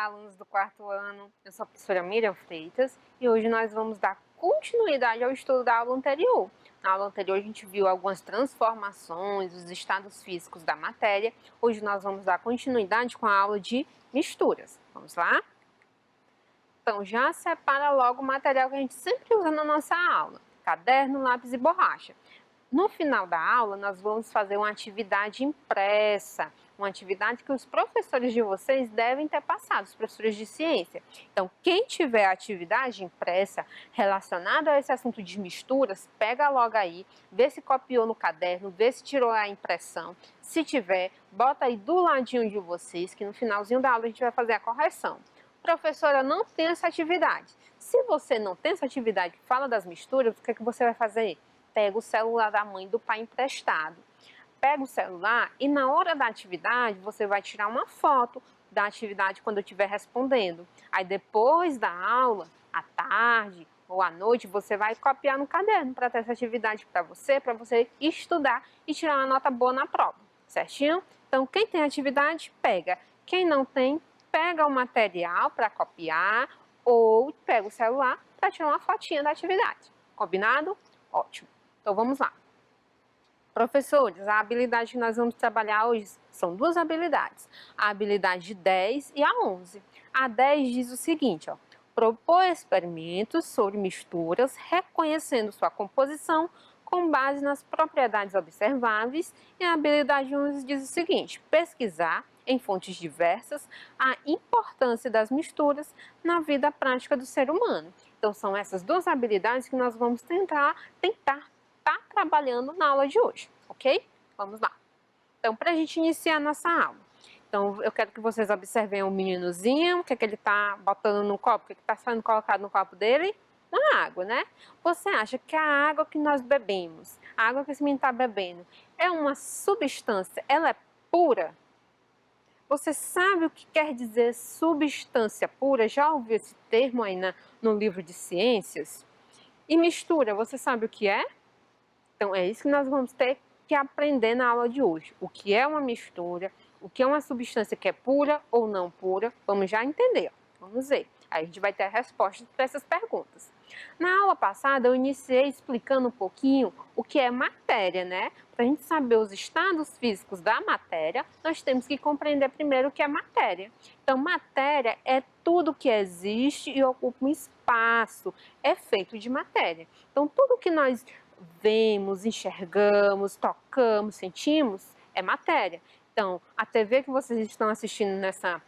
Olá, alunos do quarto ano. Eu sou a professora Miriam Freitas e hoje nós vamos dar continuidade ao estudo da aula anterior. Na aula anterior a gente viu algumas transformações, os estados físicos da matéria. Hoje nós vamos dar continuidade com a aula de misturas. Vamos lá? Então já separa logo o material que a gente sempre usa na nossa aula: caderno, lápis e borracha. No final da aula, nós vamos fazer uma atividade impressa, uma atividade que os professores de vocês devem ter passado, os professores de ciência. Então, quem tiver atividade impressa relacionada a esse assunto de misturas, pega logo aí, vê se copiou no caderno, vê se tirou a impressão. Se tiver, bota aí do ladinho de vocês, que no finalzinho da aula a gente vai fazer a correção. Professora, não tem essa atividade. Se você não tem essa atividade que fala das misturas, o que é que você vai fazer? Pega o celular da mãe e do pai emprestado. Pega o celular e na hora da atividade você vai tirar uma foto da atividade quando eu estiver respondendo. Aí depois da aula, à tarde ou à noite, você vai copiar no caderno para ter essa atividade para você estudar e tirar uma nota boa na prova, certinho? Então quem tem atividade, pega. Quem não tem, pega o material para copiar ou pega o celular para tirar uma fotinha da atividade. Combinado? Ótimo. Então vamos lá. Professores, a habilidade que nós vamos trabalhar hoje são duas habilidades. A habilidade 10 e a 11. A 10 diz o seguinte, ó: propor experimentos sobre misturas, reconhecendo sua composição com base nas propriedades observáveis. E a habilidade 11 diz o seguinte: pesquisar em fontes diversas a importância das misturas na vida prática do ser humano. Então são essas duas habilidades que nós vamos tentar estar trabalhando na aula de hoje, ok? Vamos lá. Então, para a gente iniciar a nossa aula, então eu quero que vocês observem o meninozinho, o que é que ele está botando no copo, o que é que está sendo colocado no copo dele? Uma água, né? Você acha que a água que nós bebemos, a água que esse menino está bebendo, é uma substância, ela é pura? Você sabe o que quer dizer substância pura? Já ouviu esse termo aí no livro de ciências? E mistura, você sabe o que é? Então, é isso que nós vamos ter que aprender na aula de hoje. O que é uma mistura, o que é uma substância que é pura ou não pura, vamos já entender. Vamos ver. Aí a gente vai ter a resposta para essas perguntas. Na aula passada, eu iniciei explicando um pouquinho o que é matéria, né? Para a gente saber os estados físicos da matéria, nós temos que compreender primeiro o que é matéria. Então, matéria é tudo que existe e ocupa um espaço, é feito de matéria. Então, tudo que nós vemos, enxergamos, tocamos, sentimos, é matéria. Então, a TV que vocês estão assistindo essa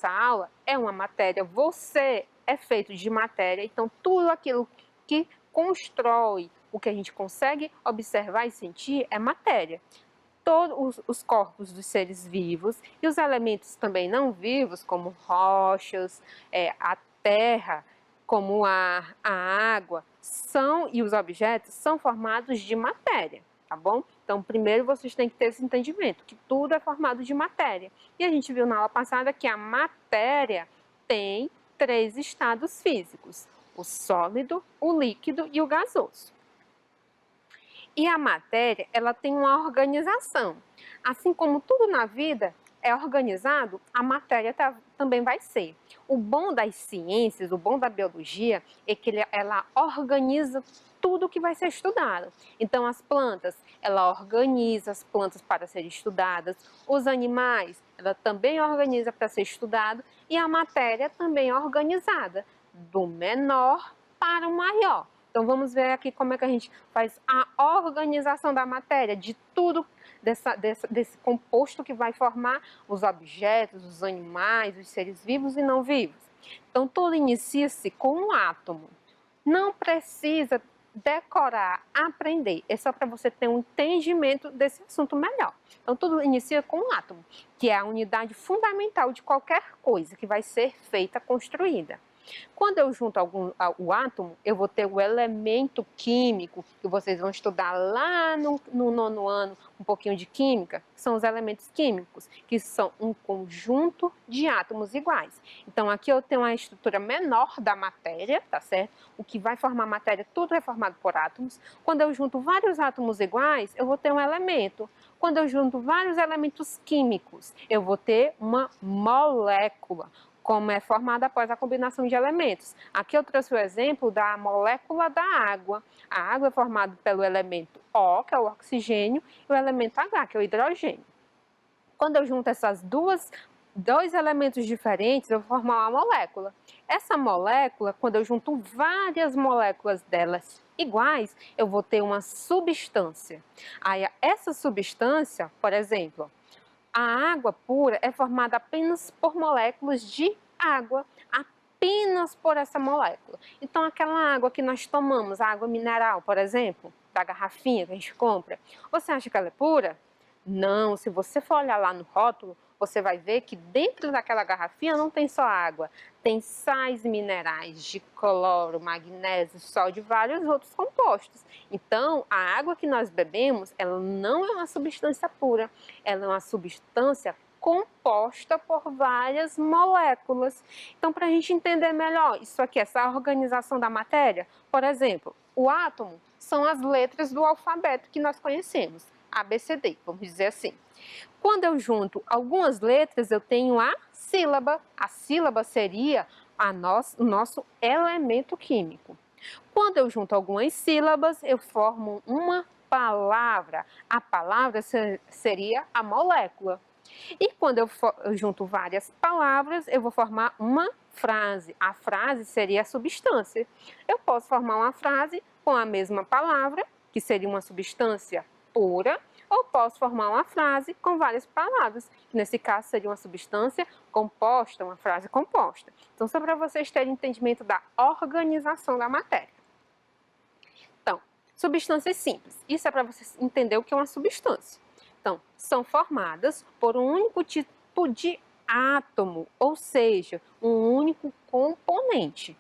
aula é uma matéria. Você é feito de matéria. Então, tudo aquilo que constrói o que a gente consegue observar e sentir é matéria. Todos os corpos dos seres vivos e os elementos também não vivos, como rochas, a terra, como o ar, a água, e os objetos são formados de matéria, tá bom? Então, primeiro vocês têm que ter esse entendimento, que tudo é formado de matéria. E a gente viu na aula passada que a matéria tem 3 estados físicos: o sólido, o líquido e o gasoso. E a matéria, ela tem uma organização. Assim como tudo na vida é organizado, a matéria também vai ser. O bom das ciências, o bom da biologia, é que ela organiza tudo que vai ser estudado. Então, as plantas, ela organiza as plantas para serem estudadas. Os animais, ela também organiza para ser estudado. E a matéria também é organizada, do menor para o maior. Então, vamos ver aqui como é que a gente faz a organização da matéria, de tudo desse composto que vai formar os objetos, os animais, os seres vivos e não vivos. Então, tudo inicia-se com um átomo. Não precisa decorar, aprender. É só para você ter um entendimento desse assunto melhor. Então, tudo inicia com um átomo, que é a unidade fundamental de qualquer coisa que vai ser feita, construída. Quando eu junto o átomo, eu vou ter o elemento químico, que vocês vão estudar lá no 9º ano, um pouquinho de química, são os elementos químicos, que são um conjunto de átomos iguais. Então, aqui eu tenho uma estrutura menor da matéria, tá certo? O que vai formar a matéria, tudo é formado por átomos. Quando eu junto vários átomos iguais, eu vou ter um elemento. Quando eu junto vários elementos químicos, eu vou ter uma molécula, como é formada após a combinação de elementos. Aqui eu trouxe o exemplo da molécula da água. A água é formada pelo elemento O, que é o oxigênio, e o elemento H, que é o hidrogênio. Quando eu junto dois elementos diferentes, eu vou formar uma molécula. Essa molécula, quando eu junto várias moléculas delas iguais, eu vou ter uma substância. Aí, essa substância, por exemplo, a água pura é formada apenas por moléculas de água, apenas por essa molécula. Então, aquela água que nós tomamos, a água mineral, por exemplo, da garrafinha que a gente compra, você acha que ela é pura? Não, se você for olhar lá no rótulo, você vai ver que dentro daquela garrafinha não tem só água, tem sais minerais de cloro, magnésio, sódio e vários outros compostos. Então, a água que nós bebemos, ela não é uma substância pura, ela é uma substância composta por várias moléculas. Então, para a gente entender melhor isso aqui, essa organização da matéria, por exemplo, o átomo são as letras do alfabeto que nós conhecemos, A, B, C, D, vamos dizer assim. Quando eu junto algumas letras, eu tenho a sílaba. A sílaba seria o nosso elemento químico. Quando eu junto algumas sílabas, eu formo uma palavra. A palavra seria a molécula. E quando eu junto várias palavras, eu vou formar uma frase. A frase seria a substância. Eu posso formar uma frase com a mesma palavra, que seria uma substância pura, ou posso formar uma frase com várias palavras, que nesse caso seria uma substância composta, uma frase composta. Então, só para vocês terem entendimento da organização da matéria. Então, substâncias simples. Isso é para vocês entenderem o que é uma substância. Então, são formadas por um único tipo de átomo, ou seja, um único componente.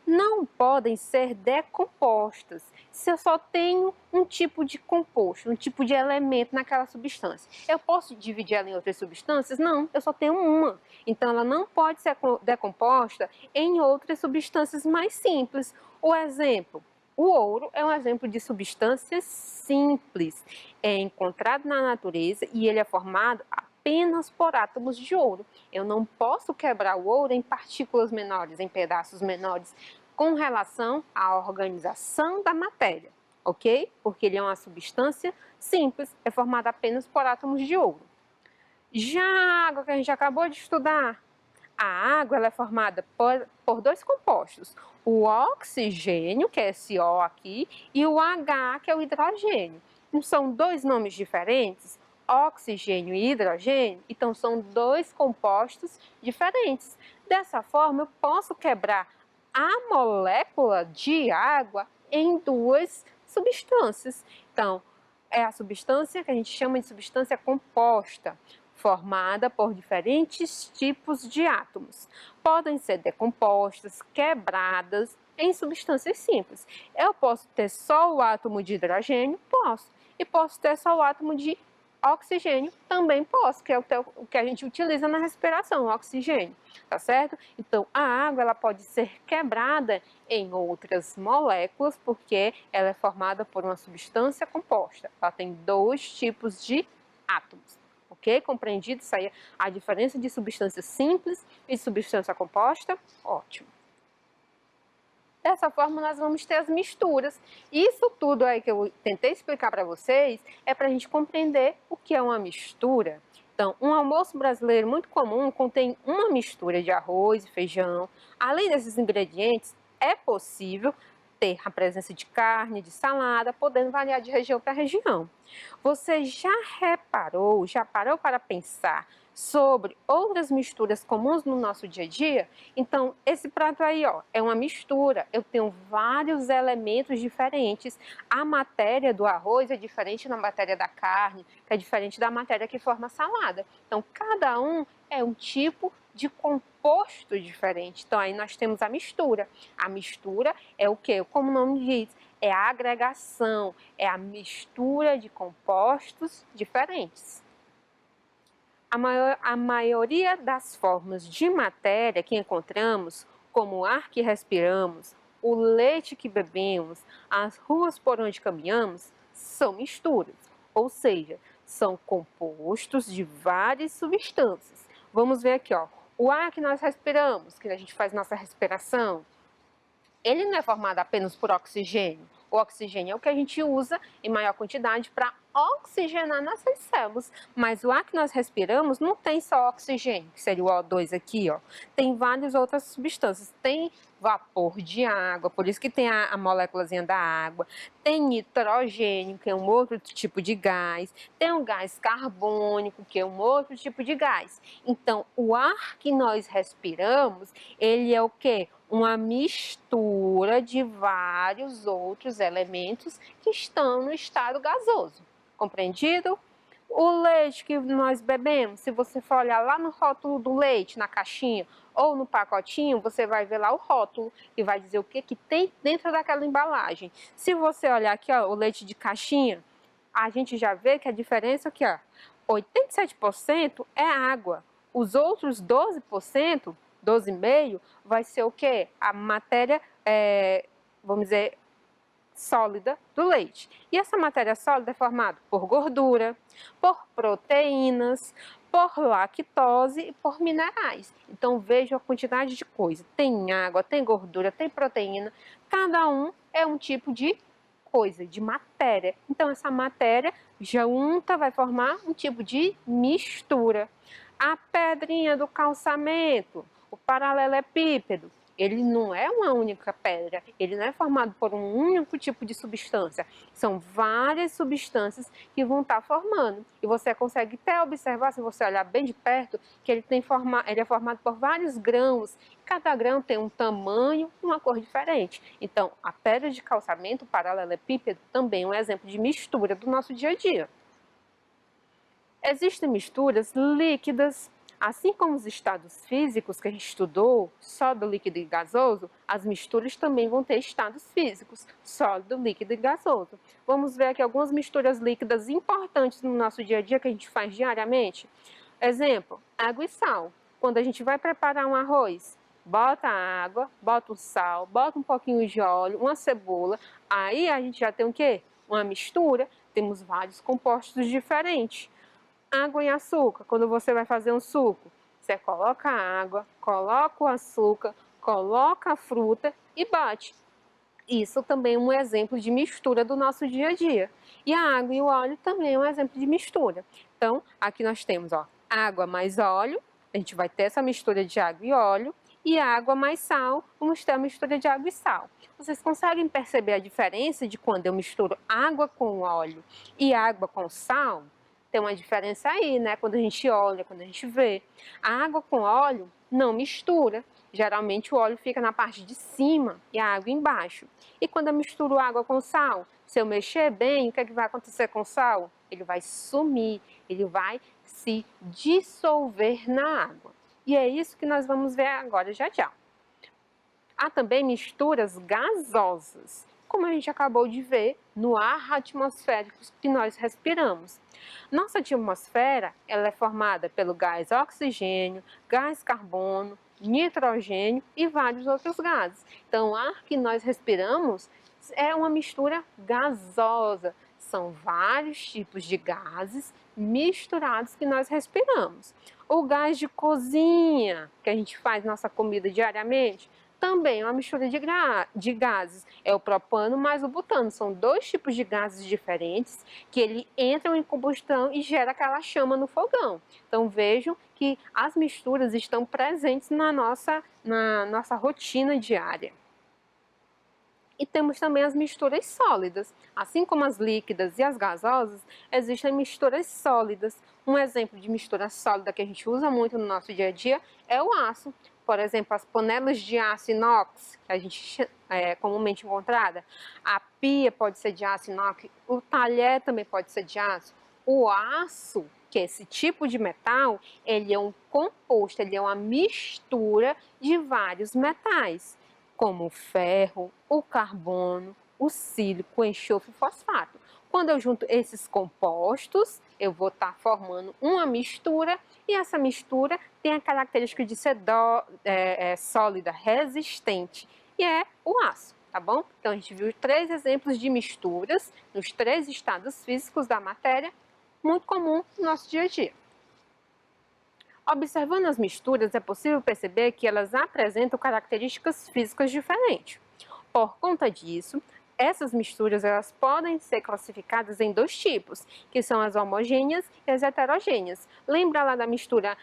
Não podem ser decompostas se eu só tenho um tipo de composto, um tipo de elemento naquela substância. Eu posso dividir ela em outras substâncias? Não, eu só tenho uma. Então, ela não pode ser decomposta em outras substâncias mais simples. O exemplo, o ouro é um exemplo de substância simples. É encontrado na natureza e ele é formado apenas por átomos de ouro. Eu não posso quebrar o ouro em partículas menores, em pedaços menores, com relação à organização da matéria, ok? Porque ele é uma substância simples, é formada apenas por átomos de ouro. Já a água que a gente acabou de estudar, a água ela é formada por dois compostos, o oxigênio, que é esse O aqui, e o H, que é o hidrogênio. Não são dois nomes diferentes? Oxigênio e hidrogênio, então são dois compostos diferentes. Dessa forma, eu posso quebrar a molécula de água em duas substâncias. Então, é a substância que a gente chama de substância composta, formada por diferentes tipos de átomos. Podem ser decompostas, quebradas em substâncias simples. Eu posso ter só o átomo de hidrogênio? Posso. E posso ter só o átomo de oxigênio? Também posso, que é o que a gente utiliza na respiração, o oxigênio, tá certo? Então, a água ela pode ser quebrada em outras moléculas, porque ela é formada por uma substância composta. Ela tem dois tipos de átomos. Ok? Compreendido isso aí, a diferença de substância simples e substância composta? Ótimo. Dessa forma, nós vamos ter as misturas. Isso tudo aí que eu tentei explicar para vocês é para a gente compreender o que é uma mistura. Então, um almoço brasileiro muito comum contém uma mistura de arroz e feijão. Além desses ingredientes, é possível ter a presença de carne, de salada, podendo variar de região para região. Você já reparou, já parou para pensar sobre outras misturas comuns no nosso dia a dia? Então, esse prato aí, ó, é uma mistura. Eu tenho vários elementos diferentes. A matéria do arroz é diferente da matéria da carne, que é diferente da matéria que forma a salada. Então, cada um é um tipo de composto diferente. Então, aí nós temos a mistura. A mistura é o quê? Como o nome diz, é a agregação, é a mistura de compostos diferentes. A maioria das formas de matéria que encontramos, como o ar que respiramos, o leite que bebemos, as ruas por onde caminhamos, são misturas, ou seja, são compostos de várias substâncias. Vamos ver aqui, ó, o ar que nós respiramos, que a gente faz nossa respiração, ele não é formado apenas por oxigênio. O oxigênio é o que a gente usa em maior quantidade para oxigenar nossas células. Mas o ar que nós respiramos não tem só oxigênio, que seria o O2 aqui, ó. Tem várias outras substâncias. Tem vapor de água, por isso que tem a moléculazinha da água. Tem nitrogênio, que é um outro tipo de gás. Tem o gás carbônico, que é um outro tipo de gás. Então, o ar que nós respiramos, ele é o quê? Uma mistura de vários outros elementos que estão no estado gasoso. Compreendido? O leite que nós bebemos, se você for olhar lá no rótulo do leite, na caixinha ou no pacotinho, você vai ver lá o rótulo e vai dizer o que tem dentro daquela embalagem. Se você olhar aqui, ó, o leite de caixinha, a gente já vê que a diferença aqui, ó, 87% é água. Os outros 12%, 12,5%, vai ser o quê? A matéria, vamos dizer, sólida do leite. E essa matéria sólida é formada por gordura, por proteínas, por lactose e por minerais. Então veja a quantidade de coisa. Tem água, tem gordura, tem proteína. Cada um é um tipo de coisa, de matéria. Então essa matéria junta vai formar um tipo de mistura. A pedrinha do calçamento, o paralelepípedo, ele não é uma única pedra, ele não é formado por um único tipo de substância. São várias substâncias que vão estar formando. E você consegue até observar, se você olhar bem de perto, que ele é formado por vários grãos. Cada grão tem um tamanho e uma cor diferente. Então, a pedra de calçamento, o paralelepípedo, também é um exemplo de mistura do nosso dia a dia. Existem misturas líquidas. Assim como os estados físicos que a gente estudou, sólido, líquido e gasoso, as misturas também vão ter estados físicos, sólido, líquido e gasoso. Vamos ver aqui algumas misturas líquidas importantes no nosso dia a dia que a gente faz diariamente. Exemplo, água e sal. Quando a gente vai preparar um arroz, bota a água, bota o sal, bota um pouquinho de óleo, uma cebola, aí a gente já tem o quê? Uma mistura, temos vários compostos diferentes. Água e açúcar, quando você vai fazer um suco, você coloca a água, coloca o açúcar, coloca a fruta e bate. Isso também é um exemplo de mistura do nosso dia a dia. E a água e o óleo também é um exemplo de mistura. Então, aqui nós temos, ó, água mais óleo, a gente vai ter essa mistura de água e óleo, e água mais sal, vamos ter a mistura de água e sal. Vocês conseguem perceber a diferença de quando eu misturo água com óleo e água com sal? Tem uma diferença aí, né? Quando a gente olha, quando a gente vê. A água com óleo não mistura. Geralmente o óleo fica na parte de cima e a água embaixo. E quando eu misturo água com sal, se eu mexer bem, o que é que vai acontecer com o sal? Ele vai sumir, ele vai se dissolver na água. E é isso que nós vamos ver agora já já. Há também misturas gasosas, como a gente acabou de ver no ar atmosférico que nós respiramos. Nossa atmosfera ela é formada pelo gás oxigênio, gás carbono, nitrogênio e vários outros gases. Então, o ar que nós respiramos é uma mistura gasosa. São vários tipos de gases misturados que nós respiramos. O gás de cozinha, que a gente faz nossa comida diariamente, também é uma mistura de gases. É o propano mais o butano. São dois tipos de gases diferentes que ele entram em combustão e gera aquela chama no fogão. Então vejam que as misturas estão presentes na nossa rotina diária. E temos também as misturas sólidas. Assim como as líquidas e as gasosas, existem misturas sólidas. Um exemplo de mistura sólida que a gente usa muito no nosso dia a dia é o aço. Por exemplo, as panelas de aço inox, que a gente é comumente encontrada, a pia pode ser de aço inox, o talher também pode ser de aço. O aço, que é esse tipo de metal, ele é um composto, ele é uma mistura de vários metais, como o ferro, o carbono, o sílico, o enxofre e o fosfato. Quando eu junto esses compostos, eu vou estar formando uma mistura e essa mistura tem a característica de ser sólida, resistente, e é o aço, tá bom? Então, a gente viu 3 exemplos de misturas nos 3 estados físicos da matéria, muito comum no nosso dia a dia. Observando as misturas, é possível perceber que elas apresentam características físicas diferentes. Por conta disso, essas misturas elas podem ser classificadas em 2 tipos, que são as homogêneas e as heterogêneas. Lembra lá da mistura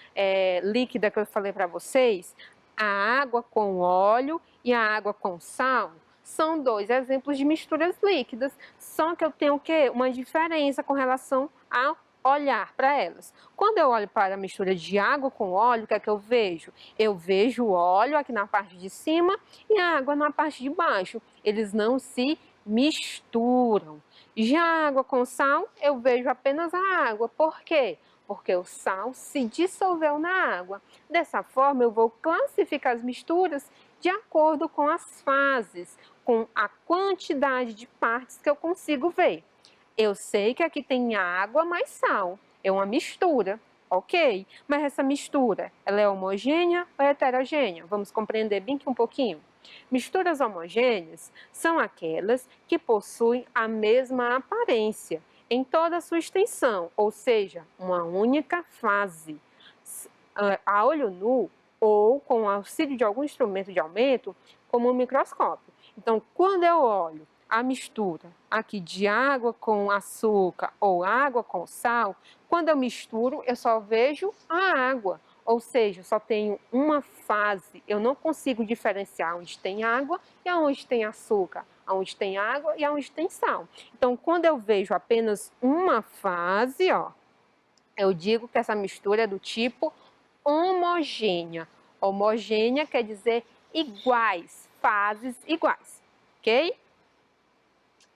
líquida que eu falei para vocês? A água com óleo e a água com sal? São 2 exemplos de misturas líquidas, só que eu tenho o quê? Uma diferença com relação ao olhar para elas. Quando eu olho para a mistura de água com óleo, o que é que eu vejo? Eu vejo o óleo aqui na parte de cima e a água na parte de baixo. Eles não se misturam. Já a água com sal, eu vejo apenas a água. Por quê? Porque o sal se dissolveu na água. Dessa forma, eu vou classificar as misturas de acordo com as fases, com a quantidade de partes que eu consigo ver. Eu sei que aqui tem água mais sal, é uma mistura, ok? Mas essa mistura, ela é homogênea ou heterogênea? Vamos compreender bem aqui um pouquinho. Misturas homogêneas são aquelas que possuem a mesma aparência em toda a sua extensão, ou seja, uma única fase. A olho nu ou com o auxílio de algum instrumento de aumento, como um microscópio. Então, quando eu olho a mistura aqui de água com açúcar ou água com sal, quando eu misturo, eu só vejo a água, ou seja, eu só tenho uma fase, eu não consigo diferenciar onde tem água e aonde tem açúcar, aonde tem água e aonde tem sal. Então, quando eu vejo apenas uma fase, ó, eu digo que essa mistura é do tipo homogênea. Homogênea quer dizer iguais, fases iguais, ok?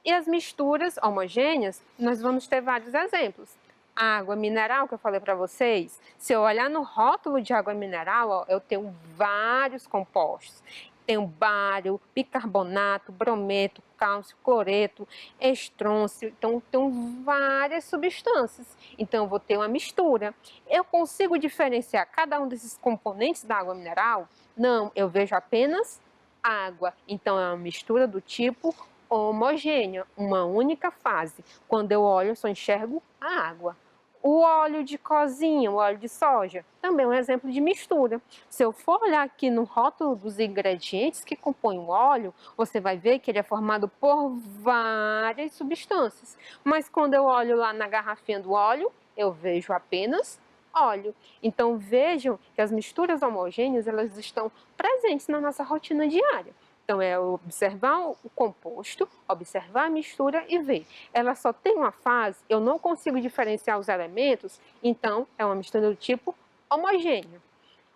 E as misturas homogêneas, nós vamos ter vários exemplos. A água mineral que eu falei para vocês, se eu olhar no rótulo de água mineral, ó, eu tenho vários compostos. Tenho bário, bicarbonato, brometo, cálcio, cloreto, estrôncio. Então, tenho várias substâncias. Então, eu vou ter uma mistura. Eu consigo diferenciar cada um desses componentes da água mineral? Não, eu vejo apenas água. Então, é uma mistura do tipo homogênea, uma única fase. Quando eu olho, eu só enxergo a água. O óleo de cozinha, o óleo de soja, também é um exemplo de mistura. Se eu for olhar aqui no rótulo dos ingredientes que compõem o óleo, você vai ver que ele é formado por várias substâncias. Mas quando eu olho lá na garrafinha do óleo, eu vejo apenas óleo. Então vejam que as misturas homogêneas elas estão presentes na nossa rotina diária. Então, é observar o composto, observar a mistura e ver. Ela só tem uma fase, eu não consigo diferenciar os elementos, então é uma mistura do tipo homogênea.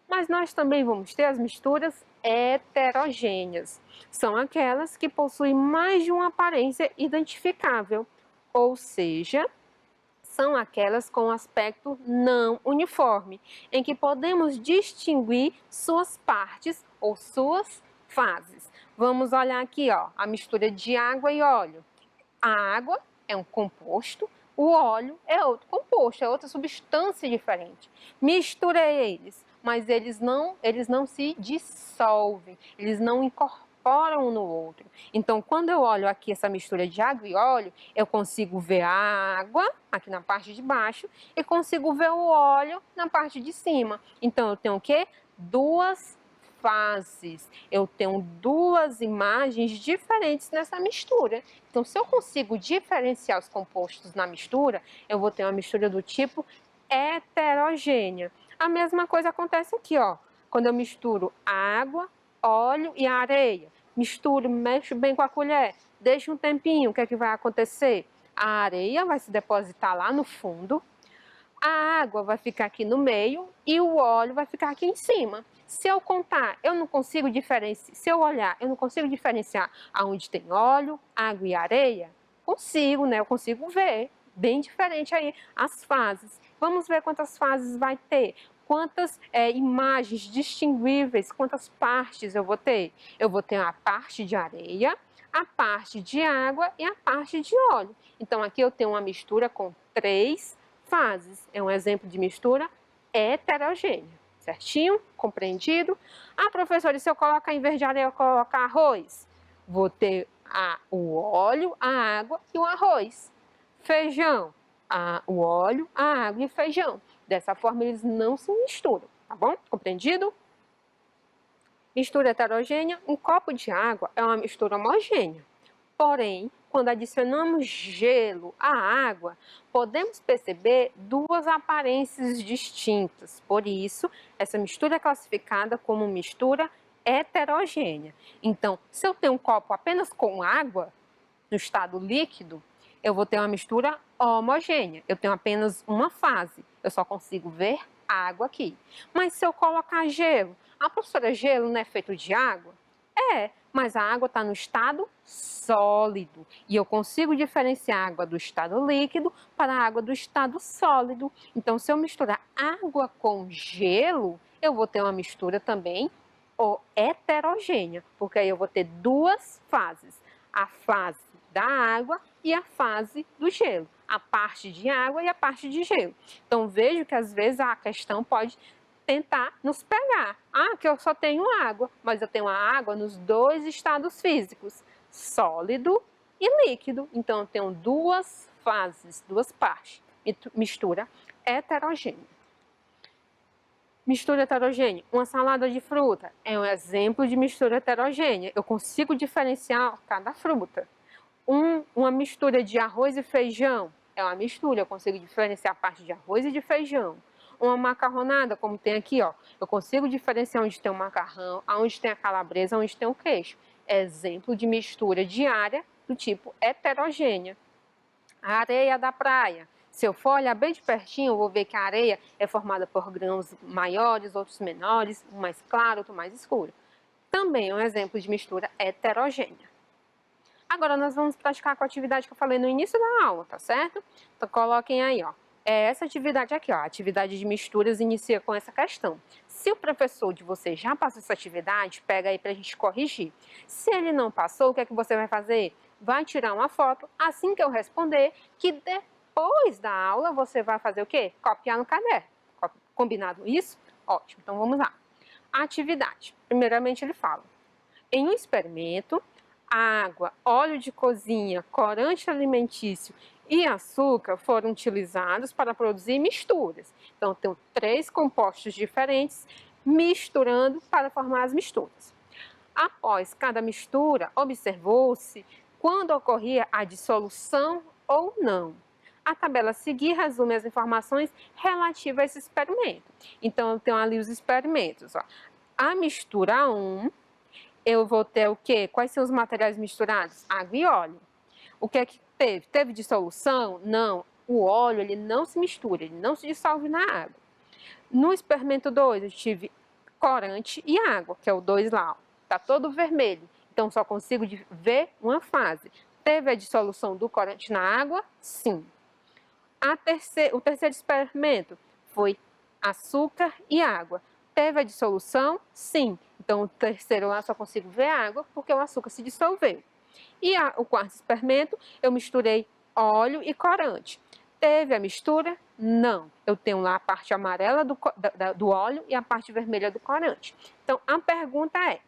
Mas nós também vamos ter as misturas heterogêneas. São aquelas que possuem mais de uma aparência identificável, ou seja, são aquelas com aspecto não uniforme, em que podemos distinguir suas partes ou suas fases. Vamos olhar aqui, ó, a mistura de água e óleo. A água é um composto, o óleo é outro composto, é outra substância diferente. Mistura eles, mas eles não se dissolvem, eles não incorporam um no outro. Então, quando eu olho aqui essa mistura de água e óleo, eu consigo ver a água aqui na parte de baixo e consigo ver o óleo na parte de cima. Então, eu tenho o quê? Duas fases. Eu tenho duas imagens diferentes nessa mistura. Então, se eu consigo diferenciar os compostos na mistura, eu vou ter uma mistura do tipo heterogênea. A mesma coisa acontece aqui, ó. Quando eu misturo água, óleo e areia. Misturo, mexo bem com a colher, deixo um tempinho, o que é que vai acontecer? A areia vai se depositar lá no fundo, a água vai ficar aqui no meio e o óleo vai ficar aqui em cima. Se eu contar, eu não consigo diferenciar. Se eu olhar, eu não consigo diferenciar aonde tem óleo, água e areia? Consigo, né? Eu consigo ver. Bem diferente aí as fases. Vamos ver quantas fases vai ter. Quantas imagens distinguíveis, quantas partes eu vou ter? Eu vou ter a parte de areia, a parte de água e a parte de óleo. Então, aqui eu tenho uma mistura com 3 fases. É um exemplo de mistura heterogênea. Certinho? Compreendido? Ah, professora, e se eu colocar em vez de areia, eu colocar arroz? Vou ter o óleo, a água e o arroz. Feijão, o óleo, a água e o feijão. Dessa forma, eles não se misturam, tá bom? Compreendido? Mistura heterogênea, um copo de água é uma mistura homogênea. Porém, quando adicionamos gelo à água, podemos perceber 2 aparências distintas. Por isso, essa mistura é classificada como mistura heterogênea. Então, se eu tenho um copo apenas com água, no estado líquido, eu vou ter uma mistura homogênea. Eu tenho apenas uma fase. Eu só consigo ver água aqui. Mas se eu colocar gelo, professora, gelo não é feito de água? É, mas a água está no estado sólido. E eu consigo diferenciar a água do estado líquido para a água do estado sólido. Então, se eu misturar água com gelo, eu vou ter uma mistura também heterogênea, porque aí eu vou ter 2 fases. A fase da água e a fase do gelo. A parte de água e a parte de gelo. Então, vejo que às vezes a questão pode tentar nos pegar. Que eu só tenho água, mas eu tenho a água nos 2 estados físicos, sólido e líquido. Então, eu tenho 2 fases, 2 partes. Mistura heterogênea. Mistura heterogênea. Uma salada de fruta é um exemplo de mistura heterogênea. Eu consigo diferenciar cada fruta. Uma mistura de arroz e feijão é uma mistura. Eu consigo diferenciar a parte de arroz e de feijão. Uma macarronada, como tem aqui, ó, eu consigo diferenciar onde tem o macarrão, onde tem a calabresa, onde tem o queijo. É exemplo de mistura diária do tipo heterogênea. A areia da praia. Se eu for olhar bem de pertinho, eu vou ver que a areia é formada por grãos maiores, outros menores, um mais claro, outro mais escuro. Também é um exemplo de mistura heterogênea. Agora nós vamos praticar com a atividade que eu falei no início da aula, tá certo? Então coloquem aí, ó. Essa atividade aqui, ó, a atividade de misturas inicia com essa questão. Se o professor de vocês já passou essa atividade, pega aí pra gente corrigir. Se ele não passou, o que é que você vai fazer? Vai tirar uma foto assim que eu responder, que depois da aula você vai fazer o quê? Copiar no caderno. Combinado isso? Ótimo, então vamos lá. A atividade. Primeiramente ele fala. Em um experimento, água, óleo de cozinha, corante alimentício e açúcar foram utilizados para produzir misturas. Então, tem 3 compostos diferentes misturando para formar as misturas. Após cada mistura, observou-se quando ocorria a dissolução ou não. A tabela a seguir resume as informações relativas a esse experimento. Então, eu tenho ali os experimentos. Ó. A mistura 1, eu vou ter o quê? Quais são os materiais misturados? Água e óleo. O que é que teve? Teve dissolução? Não. O óleo, ele não se mistura, ele não se dissolve na água. No experimento 2, eu tive corante e água, que é o 2 lá. Está todo vermelho. Então, só consigo ver uma fase. Teve a dissolução do corante na água? Sim. O terceiro experimento foi açúcar e água. Teve a dissolução? Sim. Então, o terceiro lá só consigo ver água porque o açúcar se dissolveu. E o quarto experimento, eu misturei óleo e corante. Teve a mistura? Não. Eu tenho lá a parte amarela do óleo e a parte vermelha do corante. Então, a pergunta é,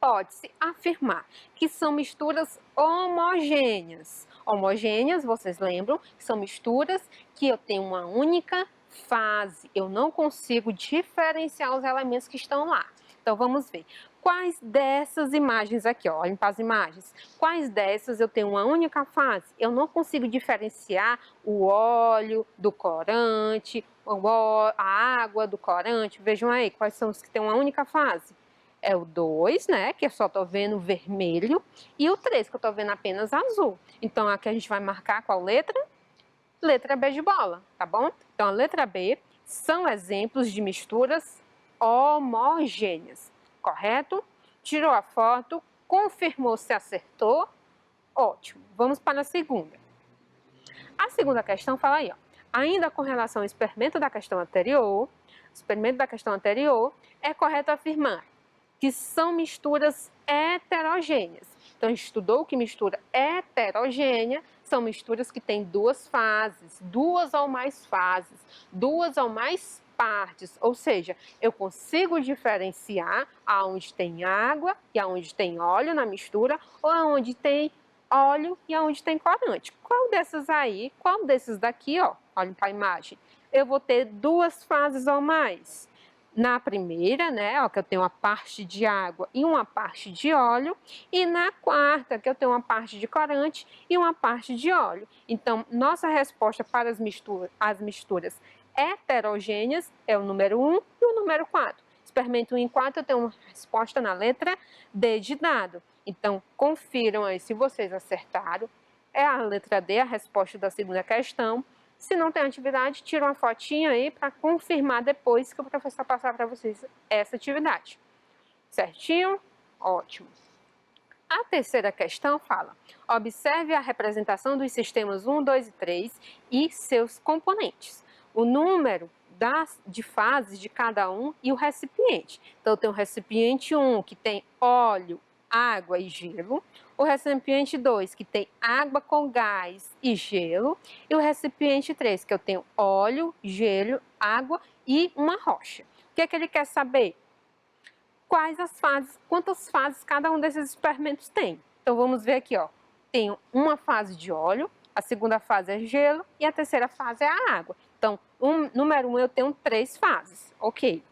pode-se afirmar que são misturas homogêneas. Homogêneas, vocês lembram, são misturas que eu tenho uma única fase. Eu não consigo diferenciar os elementos que estão lá. Então, vamos ver. Quais dessas imagens aqui, ó, olhem para as imagens, quais dessas eu tenho uma única fase? Eu não consigo diferenciar o óleo do corante, a água do corante. Vejam aí, quais são os que têm uma única fase? É o 2, né, que eu só estou vendo vermelho, e o 3, que eu estou vendo apenas azul. Então, aqui a gente vai marcar qual letra? Letra B de bola, tá bom? Então, a letra B são exemplos de misturas homogêneas, correto? Tirou a foto, confirmou se acertou, ótimo. Vamos para a segunda. A segunda questão fala aí, ó, ainda com relação ao experimento da questão anterior, é correto afirmar que são misturas heterogêneas. Então, a gente estudou que mistura heterogênea são misturas que têm duas fases, duas ou mais fases, duas ou mais partes, ou seja, eu consigo diferenciar aonde tem água e aonde tem óleo na mistura, ou aonde tem óleo e aonde tem corante. Qual dessas aí, qual desses daqui, ó, olhem para a imagem, eu vou ter duas fases ou mais? Na primeira, né, ó, que eu tenho uma parte de água e uma parte de óleo, e na quarta, que eu tenho uma parte de corante e uma parte de óleo. Então, nossa resposta para as misturas heterogêneas é o número 1 e o número 4. Experimento 1 em 4, eu tenho uma resposta na letra D de dado. Então, confiram aí se vocês acertaram. É a letra D, a resposta da segunda questão. Se não tem atividade, tira uma fotinha aí para confirmar depois que o professor passar para vocês essa atividade. Certinho? Ótimo. A terceira questão fala: observe a representação dos sistemas 1, 2 e 3 e seus componentes. O número de fases de cada um e o recipiente. Então, tem o recipiente 1, que tem óleo, água e gelo. O recipiente 2, que tem água com gás e gelo. E o recipiente 3, que eu tenho óleo, gelo, água e uma rocha. O que é que ele quer saber? Quais as fases, quantas fases cada um desses experimentos tem. Então, vamos ver aqui, ó. Tenho uma fase de óleo, a segunda fase é gelo e a terceira fase é a água. Então, número 1 eu tenho 3 fases, ok.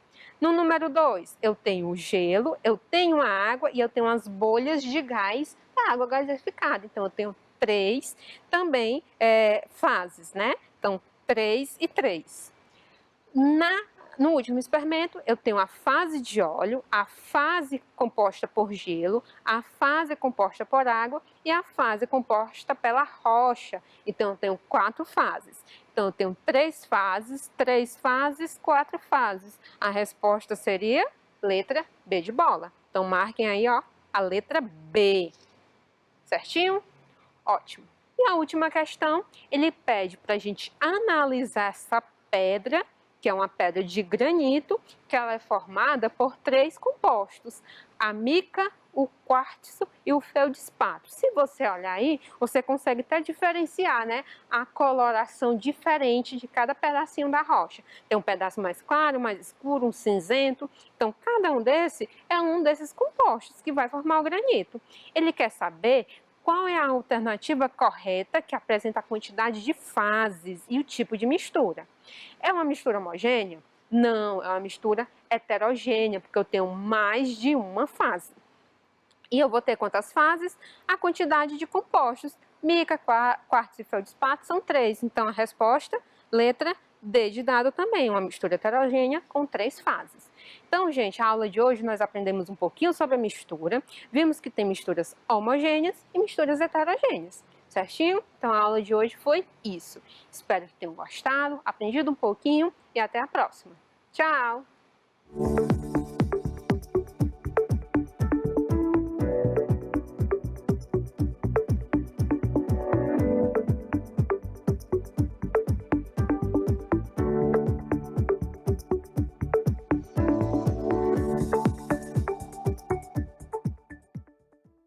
No número 2, eu tenho o gelo, eu tenho a água e eu tenho as bolhas de gás da água gasificada. Então, eu tenho 3 também fases, né? Então, 3 e 3. No último experimento, eu tenho a fase de óleo, a fase composta por gelo, a fase composta por água e a fase composta pela rocha. Então, eu tenho 4 fases. Então, eu tenho 3 fases, 4 fases. A resposta seria letra B de bola. Então, marquem aí, ó, a letra B. Certinho? Ótimo. E a última questão, ele pede para a gente analisar essa pedra, que é uma pedra de granito, que ela é formada por 3 compostos: a mica, o quartzo e o feldespato. Se você olhar aí, você consegue até diferenciar, né, a coloração diferente de cada pedacinho da rocha. Tem um pedaço mais claro, mais escuro, um cinzento. Então, cada um é um desses compostos que vai formar o granito. Ele quer saber qual é a alternativa correta que apresenta a quantidade de fases e o tipo de mistura. É uma mistura homogênea? Não, é uma mistura heterogênea, porque eu tenho mais de uma fase. E eu vou ter quantas fases? A quantidade de compostos. Mica, quartzo e feldespato são 3. Então, a resposta, letra D de dado também, uma mistura heterogênea com 3 fases. Então, gente, a aula de hoje nós aprendemos um pouquinho sobre a mistura. Vimos que tem misturas homogêneas e misturas heterogêneas. Certinho? Então, a aula de hoje foi isso. Espero que tenham gostado, aprendido um pouquinho e até a próxima. Tchau!